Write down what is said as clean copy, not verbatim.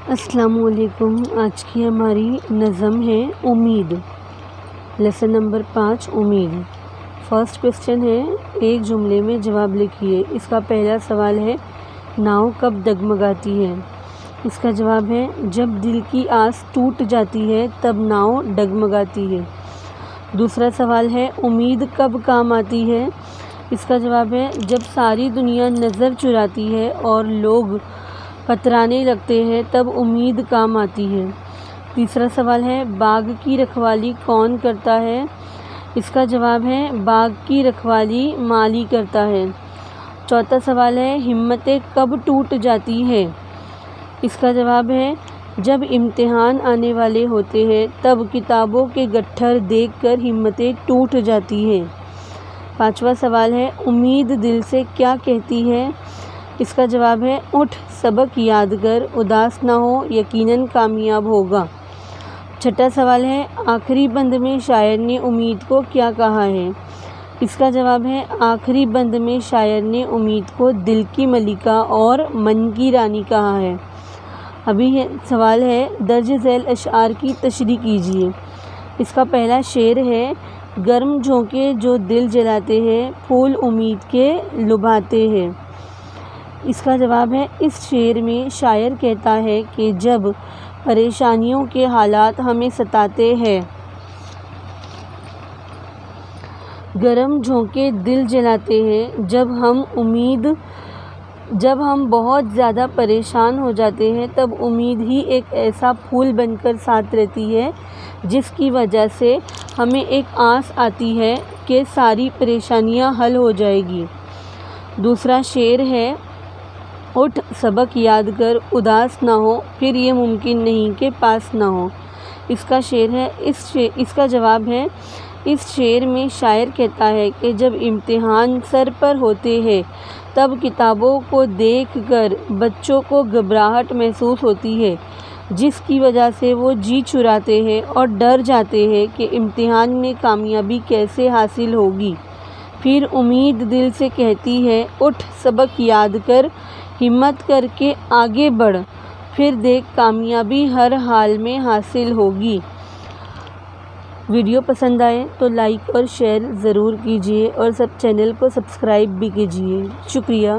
السلام علیکم۔ آج کی ہماری نظم ہے امید، لیسن نمبر 5 امید۔ فرسٹ کوسچن ہے، ایک جملے میں جواب لکھیے۔ اس کا پہلا سوال ہے، ناؤ کب ڈگمگاتی ہے؟ اس کا جواب ہے، جب دل کی آس ٹوٹ جاتی ہے تب ناؤ ڈگمگاتی ہے۔ دوسرا سوال ہے، امید کب کام آتی ہے؟ اس کا جواب ہے، جب ساری دنیا نظر چراتی ہے اور لوگ کترانے لگتے ہیں تب امید کام آتی ہے۔ تیسرا سوال ہے، باغ کی رکھوالی کون کرتا ہے؟ اس کا جواب ہے، باغ کی رکھوالی مالی کرتا ہے۔ چوتھا سوال ہے، ہمتیں کب ٹوٹ جاتی ہے؟ اس کا جواب ہے، جب امتحان آنے والے ہوتے ہیں تب کتابوں کے گٹھر دیکھ کر ہمتیں ٹوٹ جاتی ہیں۔ پانچواں سوال ہے، امید دل سے کیا کہتی ہے؟ اس کا جواب ہے، اٹھ سبق یاد کر، اداس نہ ہو، یقیناً کامیاب ہوگا۔ چھٹا سوال ہے، آخری بند میں شاعر نے امید کو کیا کہا ہے؟ اس کا جواب ہے، آخری بند میں شاعر نے امید کو دل کی ملکہ اور من کی رانی کہا ہے۔ ابھی سوال ہے، درج ذیل اشعار کی تشریح کیجیے۔ اس کا پہلا شعر ہے، گرم جھونکے جو دل جلاتے ہیں، پھول امید کے لبھاتے ہیں۔ اس کا جواب ہے، اس شعر میں شاعر کہتا ہے کہ جب پریشانیوں کے حالات ہمیں ستاتے ہیں، گرم جھونکے دل جلاتے ہیں، جب ہم بہت زیادہ پریشان ہو جاتے ہیں تب امید ہی ایک ایسا پھول بن کر ساتھ رہتی ہے جس کی وجہ سے ہمیں ایک آس آتی ہے کہ ساری پریشانیاں حل ہو جائے گی۔ دوسرا شعر ہے، اٹھ سبق یاد کر، اداس نہ ہو، پھر یہ ممکن نہیں کہ پاس نہ ہو۔ اس کا شعر ہے، اس کا جواب ہے، اس شعر میں شاعر کہتا ہے کہ جب امتحان سر پر ہوتے ہیں تب کتابوں کو دیکھ کر بچوں کو گھبراہٹ محسوس ہوتی ہے جس کی وجہ سے وہ جی چراتے ہیں اور ڈر جاتے ہیں کہ امتحان میں کامیابی کیسے حاصل ہوگی۔ پھر امید دل سے کہتی ہے، اٹھ سبق یاد کر، ہمت کر کے آگے بڑھ، پھر دیکھ کامیابی ہر حال میں حاصل ہوگی۔ ویڈیو پسند آئے تو لائک اور شیئر ضرور کیجیے اور چینل کو سبسکرائب بھی کیجیے۔ شکریہ۔